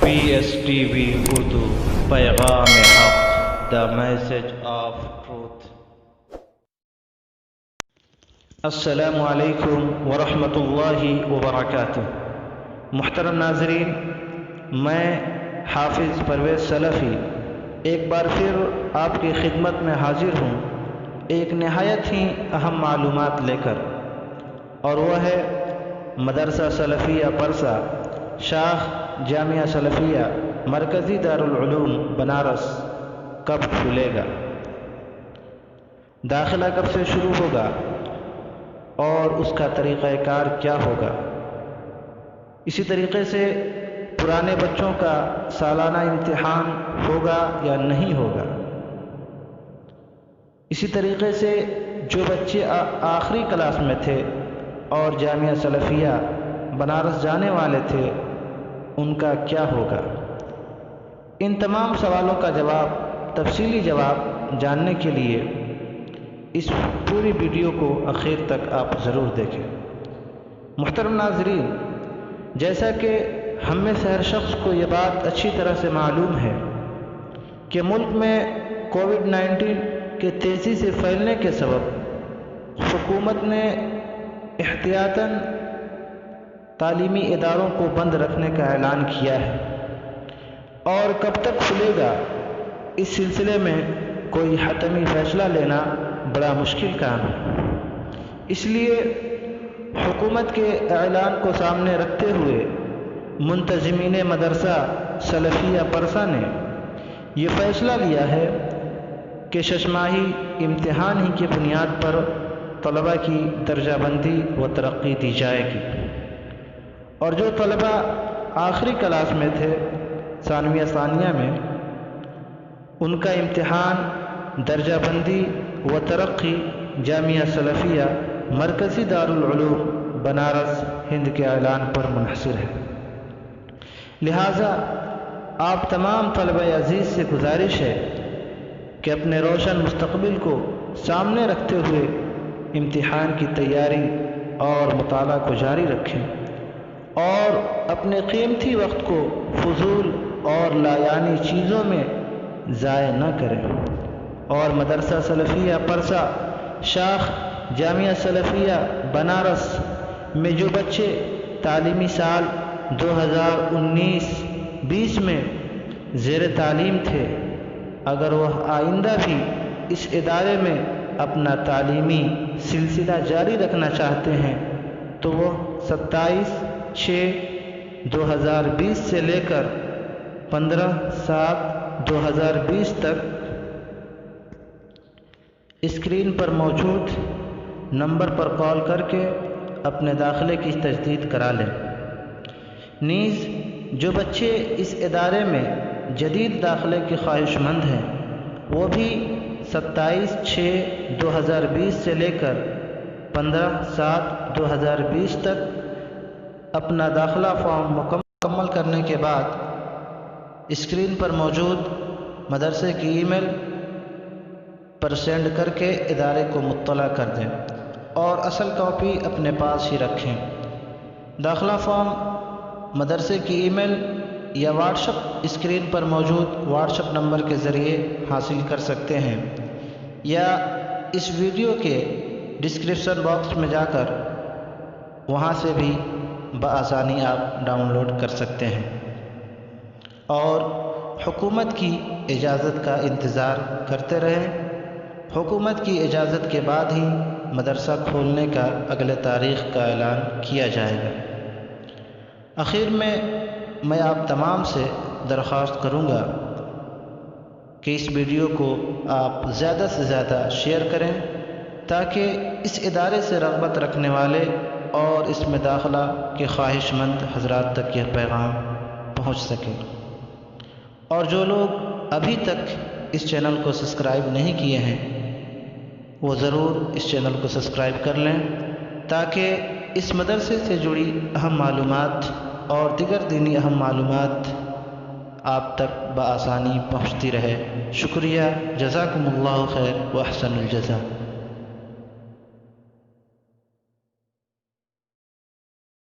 PSTV Urdu पैगाम हक the message of truth. अस्सलामु अलैकुम वरहमतुल्लाहि वबरकातुहू। मुहतरम नाज़रीन, मैं हाफिज़ परवेज़ सलफ़ी एक बार फिर आपकी खिदमत में हाजिर हूँ एक नहायत ही अहम मालूमात लेकर, और वह है मदरसा सलफ़िया परसा शाख जामिया सलफ़िया मरकज़ी दारुल उलूम बनारस कब खुलेगा, दाखिला कब से शुरू होगा और उसका तरीक़ाकार क्या होगा। इसी तरीक़े से पुराने बच्चों का सालाना इम्तिहान होगा या नहीं होगा। इसी तरीक़े से जो बच्चे आखिरी क्लास में थे और जामिया सलफ़िया बनारस जाने वाले थे उनका क्या होगा। इन तमाम सवालों का जवाब, तफसीली जवाब जानने के लिए इस पूरी वीडियो को आखिर तक आप ज़रूर देखें। मुहतरम नाज़रीन, जैसा कि हम में से हर शख्स को ये बात अच्छी तरह से मालूम है कि मुल्क में कोविड-19 के तेज़ी से फैलने के सबब हुकूमत ने एहतियातन तालीमी इदारों को बंद रखने का ऐलान किया है, और कब तक खुलेगा इस सिलसिले में कोई हतमी फ़ैसला लेना बड़ा मुश्किल काम है। इसलिए हुकूमत के ऐलान को सामने रखते हुए मुंतज़िमीन मदरसा सलफ़िया परसा ने ये फ़ैसला लिया है कि शशमाही इम्तिहान ही की बुनियाद पर तलबा की दर्जाबंदी व तरक्की दी जाएगी, और जो तलबा आखिरी क्लास में थे सानविया सानिया में, उनका इम्तिहान दर्जाबंदी व तरक्की जामिया सलफ़िया मरकज़ी दारुल उलूम बनारस हिंद के ऐलान पर मुनहसर है। लिहाजा आप तमाम तलबा अज़ीज़ से गुजारिश है कि अपने रोशन मुस्तक़बिल को सामने रखते हुए इम्तिहान की तैयारी और मुताला को जारी रखें और अपने कीमती वक्त को फजूल और लायानी चीज़ों में ज़ाय न करें, और मदरसा सलफ़िया परसा शाख जामिया सलफ़िया बनारस में जो बच्चे तालीमी साल 2019-20 में ज़ेर तालीम थे, अगर वह आइंदा भी इस इदारे में अपना तालीमी सिलसिला जारी रखना चाहते हैं तो वह 27/6/2020 से लेकर 15/7/2020 तक स्क्रीन पर मौजूद नंबर पर कॉल करके अपने दाखिले की तजदीद करा लें। नीज़ जो बच्चे इस इदारे में जदीद दाखिले के ख्वाहिशमंद हैं वो भी 27/6/2020 से लेकर 15/7/2020 तक अपना दाखिला फॉर्म मुकम्मल करने के बाद स्क्रीन पर मौजूद मदरसे की ईमेल पर सेंड करके इदारे को मुत्तला कर दें और असल कॉपी अपने पास ही रखें। दाखिला फॉर्म मदरसे की ईमेल या व्हाट्सएप स्क्रीन पर मौजूद व्हाट्सएप नंबर के ज़रिए हासिल कर सकते हैं, या इस वीडियो के डिस्क्रिप्शन बॉक्स में जाकर वहां से भी बआसानी आप डाउनलोड कर सकते हैं, और हुकूमत की इजाज़त का इंतज़ार करते रहें। हुकूमत की इजाज़त के बाद ही मदरसा खोलने का अगले तारीख़ का ऐलान किया जाएगा। आखिर में मैं आप तमाम से दरख्वास्त करूँगा कि इस वीडियो को आप ज़्यादा से ज़्यादा शेयर करें ताकि इस इदारे से रग़बत रखने वाले और इसमें दाखिला के ख्वाहिशमंद हज़रात तक यह पैगाम पहुँच सके। और जो लोग अभी तक इस चैनल को सब्सक्राइब नहीं किए हैं वो ज़रूर इस चैनल को सब्सक्राइब कर लें ताकि इस मदरसे से जुड़ी अहम मालूमात और दीगर दीनी अहम मालूमात आप तक बआसानी पहुँचती रहे। शुक्रिया, जज़ाकुमुल्लाहु खैर व अहसनुल जज़ा।